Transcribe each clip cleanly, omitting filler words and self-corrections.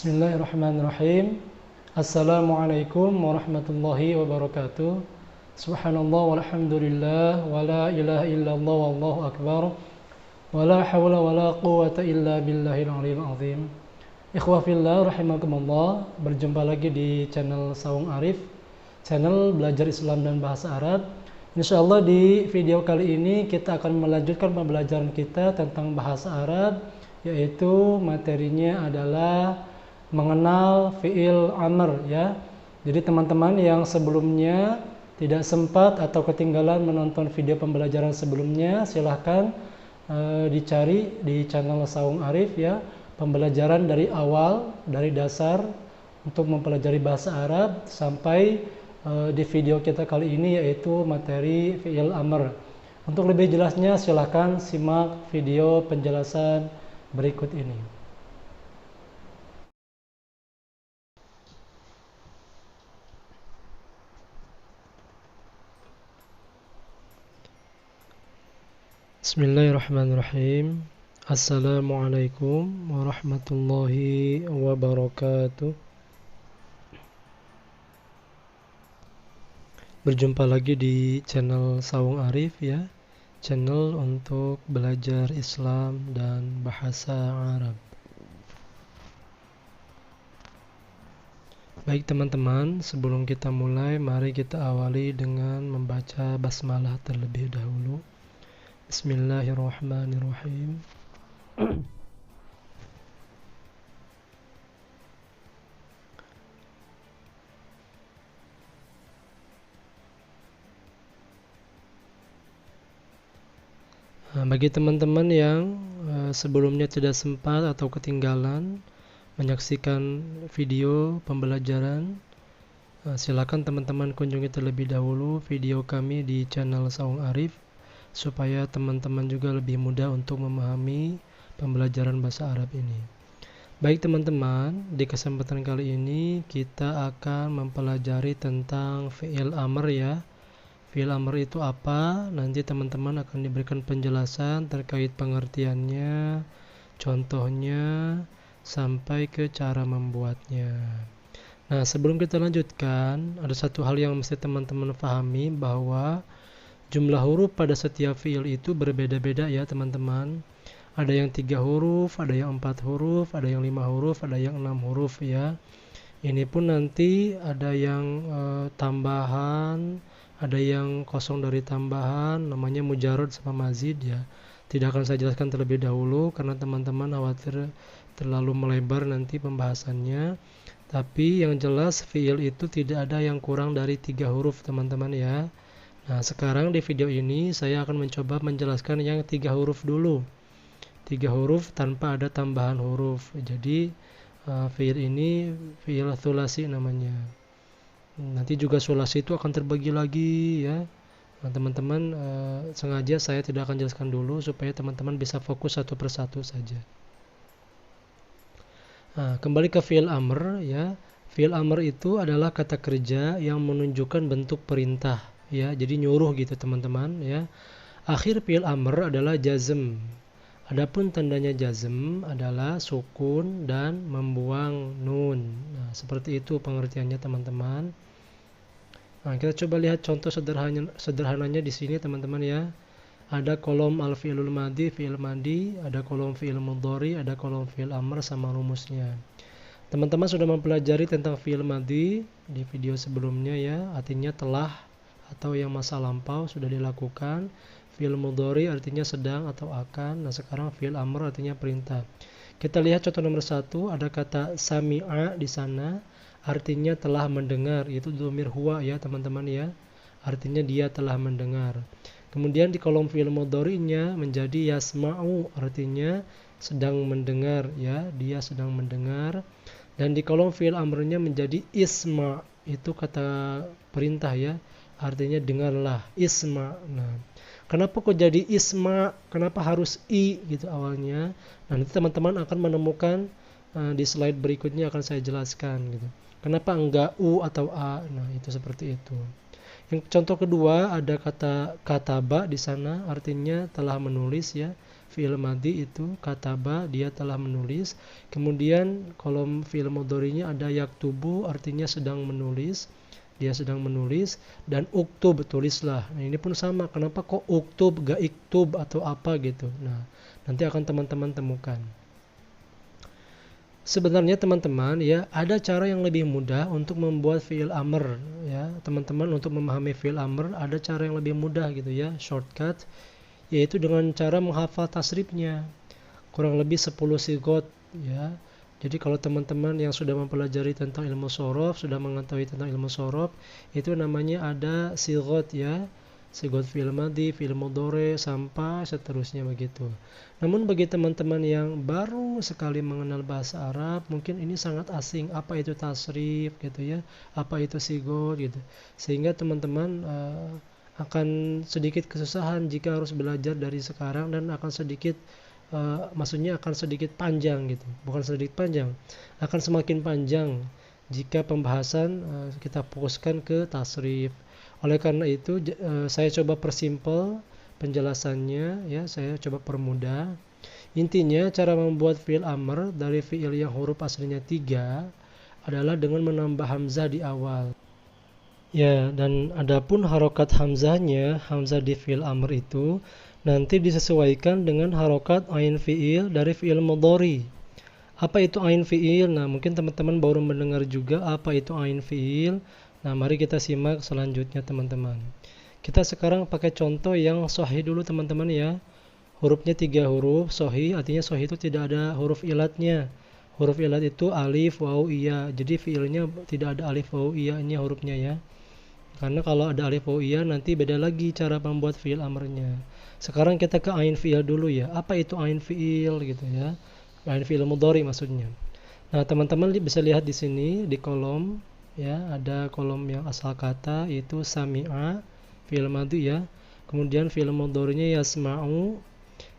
Bismillahirrahmanirrahim. Assalamualaikum warahmatullahi wabarakatuh. Subhanallah walhamdulillah wa la ilaha illallah wallahu akbar. Wa la hawla wa la quwwata illa billahil aliyil azim. Ikhwah fillah rahimakumullah, berjumpa lagi di channel Saung Arif, channel belajar Islam dan bahasa Arab. Insyaallah di video kali ini kita akan melanjutkan pembelajaran kita tentang bahasa Arab, yaitu materinya adalah mengenal fiil amr ya. Jadi teman-teman yang sebelumnya tidak sempat atau ketinggalan menonton video pembelajaran sebelumnya, silahkan dicari di channel Saung Arif ya, pembelajaran dari awal, dari dasar untuk mempelajari bahasa Arab sampai di video kita kali ini yaitu materi fiil amr. Untuk lebih jelasnya silahkan simak video penjelasan berikut ini. Bismillahirrahmanirrahim. Assalamualaikum warahmatullahi wabarakatuh. Berjumpa lagi di channel Saung Arif ya, channel untuk belajar Islam dan bahasa Arab. Baik teman-teman, sebelum kita mulai, mari kita awali dengan membaca basmalah terlebih dahulu. Bismillahirrahmanirrahim. Bagi teman-teman yang sebelumnya tidak sempat atau ketinggalan menyaksikan video pembelajaran, silakan teman-teman kunjungi terlebih dahulu video kami di channel Saung Arif supaya teman-teman juga lebih mudah untuk memahami pembelajaran bahasa Arab ini. Baik teman-teman, di kesempatan kali ini kita akan mempelajari tentang fi'il amr ya. Fi'il amr itu apa? Nanti teman-teman akan diberikan penjelasan terkait pengertiannya, contohnya, sampai ke cara membuatnya. Nah, sebelum kita lanjutkan, ada satu hal yang mesti teman-teman pahami, bahwa jumlah huruf pada setiap fi'il itu berbeda-beda ya teman-teman. Ada yang 3 huruf, ada yang 4 huruf, ada yang 5 huruf, ada yang 6 huruf ya. Ini pun nanti ada yang tambahan, ada yang kosong dari tambahan, namanya mujarad sama mazid ya. Tidak akan saya jelaskan terlebih dahulu karena teman-teman khawatir terlalu melebar nanti pembahasannya. Tapi yang jelas fi'il itu tidak ada yang kurang dari 3 huruf teman-teman ya. Nah, sekarang di video ini saya akan mencoba menjelaskan yang 3 huruf dulu. 3 huruf tanpa ada tambahan huruf. Jadi fi'il ini fi'il thulasi namanya. Nanti juga sulasi itu akan terbagi lagi ya. Nah, teman-teman sengaja saya tidak akan jelaskan dulu supaya teman-teman bisa fokus satu persatu saja. Nah, kembali ke fi'il amr ya. Fi'il amr itu adalah kata kerja yang menunjukkan bentuk perintah ya. Jadi nyuruh gitu teman-teman ya. Akhir fi'il amr adalah jazm. Adapun tandanya jazm adalah sukun dan membuang nun. Nah, seperti itu pengertiannya teman-teman. Nah, kita coba lihat contoh sederhananya di sini teman-teman ya. Ada kolom al-fi'lul madhi, fi'il madi, ada kolom fi'il mudhari, ada kolom fi'il amr sama rumusnya. Teman-teman sudah mempelajari tentang fi'il madi di video sebelumnya ya, artinya telah atau yang masa lampau sudah dilakukan. Fi'il mudhari artinya sedang atau akan. Nah, sekarang fi'il amr artinya perintah. Kita lihat contoh nomor 1, ada kata sami'a di sana. Artinya telah mendengar, itu dhamir huwa ya teman-teman ya. Artinya dia telah mendengar. Kemudian di kolom fi'il mudhari'nya menjadi yasma'u, artinya sedang mendengar ya, dia sedang mendengar. Dan di kolom fi'il amrnya menjadi isma', itu kata perintah ya. Artinya dengarlah, isma'. Nah, kenapa kok jadi isma'? Kenapa harus i gitu awalnya? Nah, nanti teman-teman akan menemukan di slide berikutnya akan saya jelaskan gitu. Kenapa enggak u atau a? Nah, itu seperti itu. Yang contoh kedua ada kata kataba di sana, artinya telah menulis ya. fi'il madhi itu kataba, dia telah menulis. Kemudian kolom fi'il mudhari'nya ada yaktubu, artinya sedang menulis, dia sedang menulis. Dan uktub, tulislah. Nah, ini pun sama, kenapa kok uktub gak iktub atau apa gitu. Nah, nanti akan teman-teman temukan. Sebenarnya teman-teman ya, ada cara yang lebih mudah untuk membuat fi'il amr ya. Teman-teman untuk memahami fi'il amr ada cara yang lebih mudah gitu ya, shortcut, yaitu dengan cara menghafal tasrifnya. Kurang lebih 10 sigot ya. Jadi kalau teman-teman yang sudah mempelajari tentang ilmu shorof, sudah mengetahui tentang ilmu shorof, itu namanya ada sigot ya. Sigot fi'il madhi, fi'il mudhari, sampai seterusnya begitu. Namun bagi teman-teman yang baru sekali mengenal bahasa Arab, mungkin ini sangat asing, apa itu tasrif gitu ya, apa itu sigot gitu. Sehingga teman-teman akan sedikit kesusahan jika harus belajar dari sekarang, dan akan sedikit maksudnya akan sedikit panjang gitu. Bukan sedikit panjang, akan semakin panjang jika pembahasan kita fokuskan ke tasrif. Oleh karena itu saya coba persimpel penjelasannya ya, saya coba permudah. Intinya cara membuat fi'il amr dari fi'il yang huruf aslinya 3 adalah dengan menambah hamzah di awal. Ya, dan adapun harokat hamzahnya, hamzah di fi'il amr itu nanti disesuaikan dengan harokat ain fi'il dari fi'il mudhari. Apa itu ain fi'il? Nah, mungkin teman-teman baru mendengar juga apa itu ain fi'il. Nah, mari kita simak selanjutnya teman-teman. Kita sekarang pakai contoh yang sahih dulu teman-teman ya. Hurufnya 3 huruf, sahih, artinya sahih itu tidak ada huruf ilatnya. Huruf ilat itu alif, waw, iya. Jadi fiilnya tidak ada alif, waw, iya ini hurufnya ya. Karena kalau ada alif, waw, iya nanti beda lagi cara membuat fiil amrnya. Sekarang kita ke ain fiil dulu ya. Apa itu ain fiil gitu ya? Ain fiil mudhari maksudnya. Nah, teman-teman bisa lihat di sini di kolom ya, ada kolom yang asal kata itu sami'a fi'il madhi ya. Kemudian fi'il mudhari'nya yasma'u.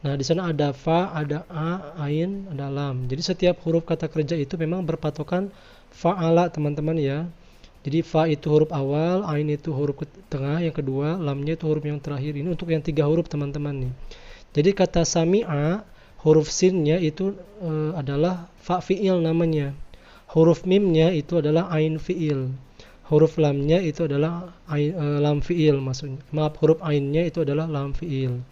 Nah, di sana ada fa, ada a, ain, ada lam. Jadi setiap huruf kata kerja itu memang berpatokan fa'ala teman-teman ya. Jadi fa itu huruf awal, ain itu huruf tengah, yang kedua, lamnya itu huruf yang terakhir. Ini untuk yang 3 huruf teman-teman nih. Jadi kata sami'a, huruf sinnya itu adalah fa fi'il namanya. Huruf mimnya itu adalah ain fi'il. Huruf lamnya itu adalah lam fi'il maksudnya. Maaf, huruf ainnya itu adalah lam fi'il.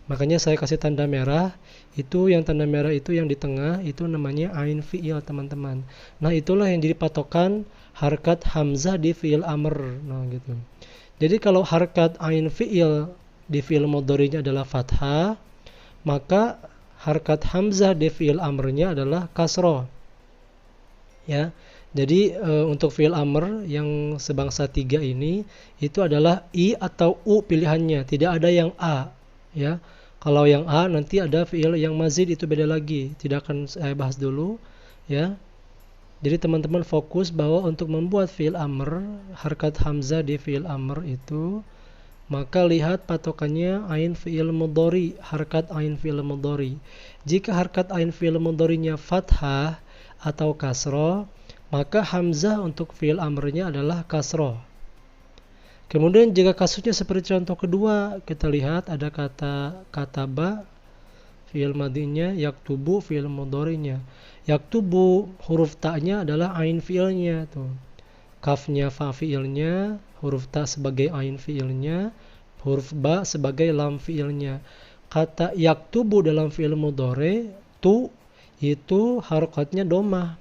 Makanya saya kasih tanda merah. Itu yang tanda merah itu yang di tengah itu namanya ain fi'il teman-teman. Nah, itulah yang jadi patokan harkat hamzah di fi'il amr. Nah, gitu. Jadi kalau harkat ain fi'il di fi'il mudhari'nya adalah fathah, maka harkat hamzah di fi'il amrnya adalah kasrah. Ya. Jadi untuk fi'il amr yang sebangsa 3 ini itu adalah i atau u pilihannya, tidak ada yang a ya. Kalau yang a nanti ada fi'il yang mazid, itu beda lagi, tidak akan saya bahas dulu ya. Jadi teman-teman fokus bahwa untuk membuat fi'il amr harkat hamzah di fi'il amr itu, maka lihat patokannya ain fi'il mudhari, harkat ain fi'il mudhari. Jika harkat ain fi'il mudharinya fathah atau kasrah, maka hamzah untuk fi'il amrnya adalah kasrah. Kemudian jika kasusnya seperti contoh kedua, kita lihat ada kata kataba, fi'il madhinya, yaktubu, fi'il mudhari'nya. Yaktubu, huruf ta'nya adalah ain fi'ilnya tuh. Kafnya fa fi'ilnya, huruf ta sebagai ain fi'ilnya, huruf ba sebagai lam fi'ilnya. Kata yaktubu dalam fi'il mudhari, tu itu harokatnya domah.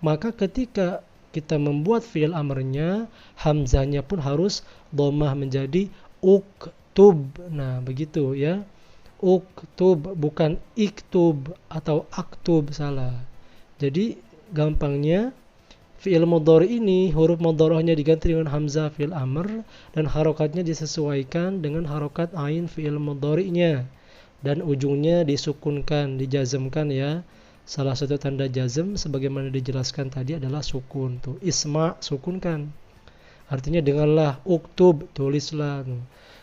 Maka ketika kita membuat fi'il amrnya, hamzahnya pun harus domah menjadi uktub. Nah, begitu ya. Uktub, bukan iktub atau aktub, salah. Jadi gampangnya fi'il mudhari ini huruf mudharahnya diganti dengan hamzah fi'il amr dan harokatnya disesuaikan dengan harokat ain fi'il mudhari'nya dan ujungnya disukunkan, dijazmkan ya. Salah satu tanda jazm sebagaimana dijelaskan tadi adalah sukun tuh. Isma, sukunkan. Artinya dengarlah, uktub, tulislah.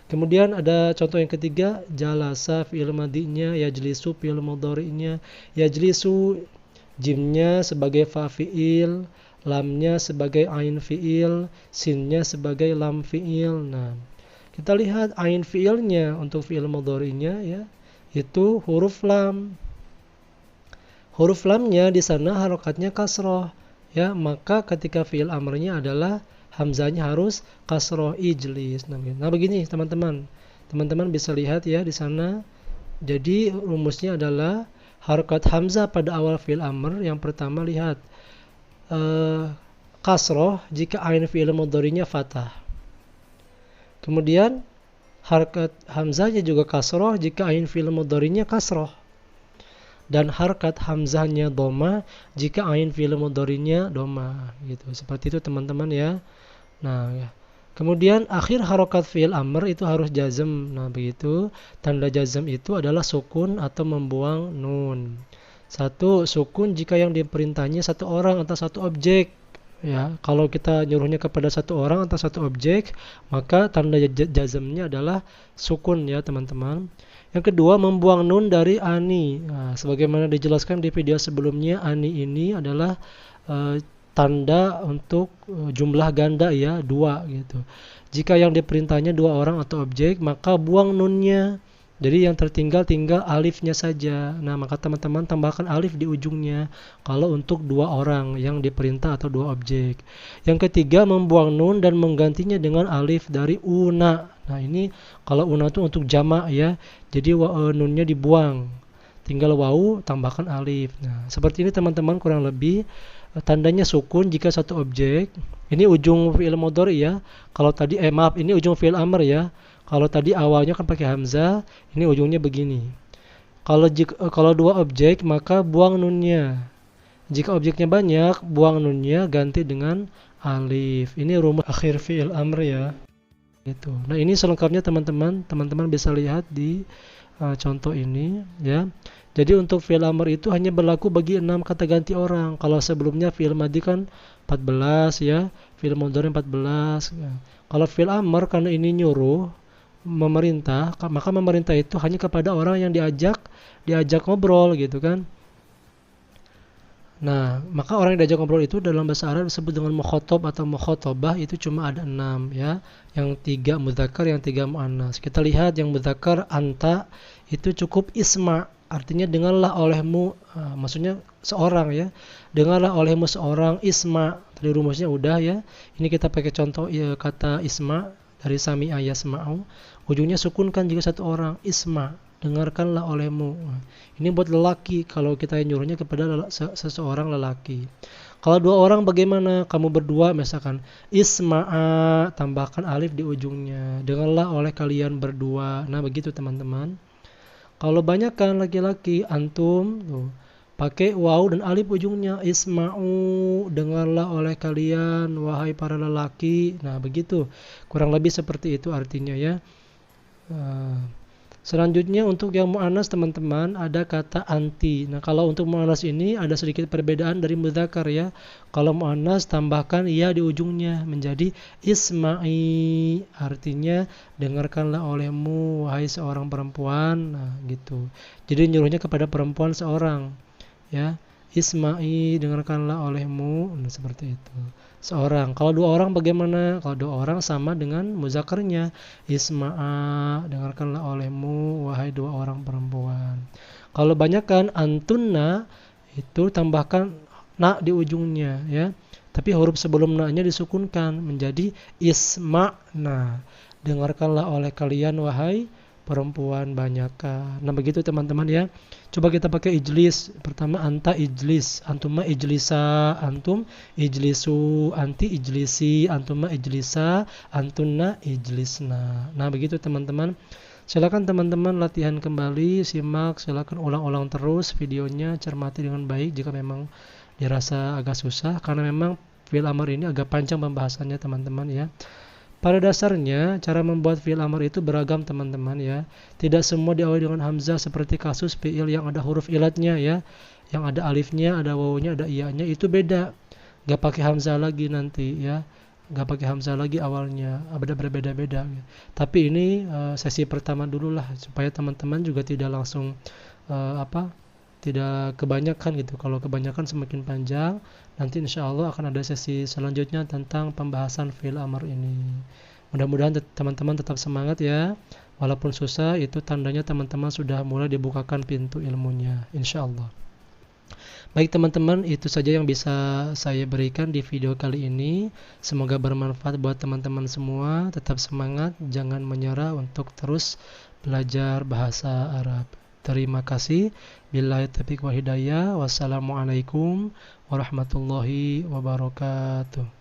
Kemudian ada contoh yang ketiga, jalasa fi'il madhinya, yajlisu fi'il mudhari'nya. Yajlisu jimnya sebagai fa fi'il, lamnya sebagai ain fi'il, sinnya sebagai lam fi'il. Nah, kita lihat ain fi'ilnya untuk fi'il mudhari'nya ya. itu huruf lam. Huruf lamnya di sana harokatnya kasroh, ya, maka ketika fi'il amrnya adalah hamzanya harus kasroh, ijlis. Nah begini teman-teman, teman-teman bisa lihat ya di sana. Jadi rumusnya adalah harokat hamzah pada awal fi'il amr. Yang pertama lihat kasroh jika ain fi'il mudhari'nya fathah. Kemudian harokat hamzahnya juga kasroh jika ain fi'il mudhari'nya kasroh. Dan harkat hamzahnya doma jika ain fi'il mudhari'nya doma, gitu. Seperti itu teman-teman ya. Nah, ya. Kemudian akhir harokat fi'il amr itu harus jazm. Nah, begitu. Tanda jazm itu adalah sukun atau membuang nun. Satu, sukun jika yang diperintahnya satu orang atau satu objek. Ya, kalau kita nyuruhnya kepada satu orang atau satu objek, maka tanda jazmnya adalah sukun ya, teman-teman. Yang kedua, membuang nun dari ani. Nah, sebagaimana dijelaskan di video sebelumnya, ani ini adalah tanda untuk jumlah ganda ya, 2 gitu. Jika yang diperintahnya 2 orang atau objek, maka buang nunnya. Jadi yang tertinggal tinggal alifnya saja. Nah, maka teman-teman tambahkan alif di ujungnya kalau untuk 2 orang yang diperintah atau 2 objek. Yang ketiga, membuang nun dan menggantinya dengan alif dari una. Nah, ini kalau una itu untuk jamak ya. Jadi nunnya dibuang. Tinggal wawu tambahkan alif. Nah, seperti ini teman-teman kurang lebih. Tandanya sukun jika satu objek. Ini ujung fi'il mudhari ya. Kalau tadi maaf, ini ujung fi'il amr ya. Kalau tadi awalnya kan pakai hamzah, ini ujungnya begini. Kalau 2 objek, maka buang nunnya. Jika objeknya banyak, buang nunnya ganti dengan alif. Ini rumus akhir fi'il amr ya. Gitu. Nah, ini selengkapnya teman-teman. Teman-teman bisa lihat di contoh ini ya. Jadi untuk fi'il amr itu hanya berlaku bagi 6 kata ganti orang. Kalau sebelumnya fi'il madhi kan 14 ya, fi'il mudhari 14. Ya. Kalau fi'il amr karena ini nyuruh, memerintah, maka memerintah itu hanya kepada orang yang diajak ngobrol gitu kan. Nah, maka orang yang diajak ngobrol itu dalam bahasa Arab disebut dengan mukhatab atau mukhotobah, itu cuma ada 6 ya. Yang 3 mudzakkar, yang 3 muannas. Kita lihat yang mudzakkar anta itu cukup isma, artinya dengarlah olehmu, maksudnya seorang ya. Dengarlah olehmu seorang, isma. Tadi rumusnya udah ya. Ini kita pakai contoh ya, kata isma dari sami'a yasma'u. Ujungnya sukunkan jika satu orang, isma, dengarkanlah olehmu. Ini buat lelaki kalau kita nyuruhnya kepada seseorang lelaki. Kalau 2 orang bagaimana? Kamu berdua misalkan, isma'a, tambahkan alif di ujungnya. Dengarlah oleh kalian berdua. Nah, begitu teman-teman. Kalau banyakkan laki-laki, antum, tuh, pakai waw dan alif ujungnya, isma'u, dengarlah oleh kalian wahai para lelaki. Nah, begitu. Kurang lebih seperti itu artinya ya. Selanjutnya untuk yang mu'annas teman-teman ada kata anti. Nah, kalau untuk mu'annas ini ada sedikit perbedaan dari mudzakkar ya. Kalau mu'annas tambahkan ya di ujungnya menjadi isma'i, artinya dengarkanlah olehmu wahai seorang perempuan. Nah, gitu. Jadi nyuruhnya kepada perempuan seorang ya. Isma'i, dengarkanlah olehmu. Nah, seperti itu. Seorang. Kalau 2 orang bagaimana? Kalau 2 orang sama dengan muzakkarnya, isma'a, dengarkanlah olehmu wahai 2 orang perempuan. Kalau banyakkan antunna, itu tambahkan na di ujungnya ya. Tapi huruf sebelum na-nya disukunkan menjadi isma'na, dengarkanlah oleh kalian wahai perempuan banyakkan. Nah, begitu teman-teman ya. Coba kita pakai ijlis. Pertama, anta ijlis, antuma ijlisa, antum ijlisu, anti ijlisi, antuma ijlisa, antunna ijlisna. Nah, begitu teman-teman. Silakan teman-teman latihan kembali, simak, silakan ulang-ulang terus videonya, cermati dengan baik jika memang dirasa agak susah, karena memang fi'il amr ini agak panjang pembahasannya teman-teman ya. Pada dasarnya, cara membuat fi'il amr itu beragam teman-teman ya. Tidak semua diawali dengan hamzah seperti kasus fi'il yang ada huruf ilatnya ya. Yang ada alifnya, ada wawunya, ada iya-nya, itu beda. Gak pakai hamzah lagi nanti ya. Gak pakai hamzah lagi awalnya. Berbeda-beda. Tapi ini sesi pertama dulu lah. Supaya teman-teman juga tidak langsung tidak kebanyakan gitu. Kalau kebanyakan semakin panjang, nanti insya Allah akan ada sesi selanjutnya tentang pembahasan fi'il amr ini. Mudah-mudahan teman-teman tetap semangat ya. Walaupun susah, itu tandanya teman-teman sudah mulai dibukakan pintu ilmunya, insyaallah. Baik teman-teman, itu saja yang bisa saya berikan di video kali ini. Semoga bermanfaat buat teman-teman semua. Tetap semangat, jangan menyerah untuk terus belajar bahasa Arab. Terima kasih. Billahi taufiq wal hidayah. Wassalamualaikum warahmatullahi wabarakatuh.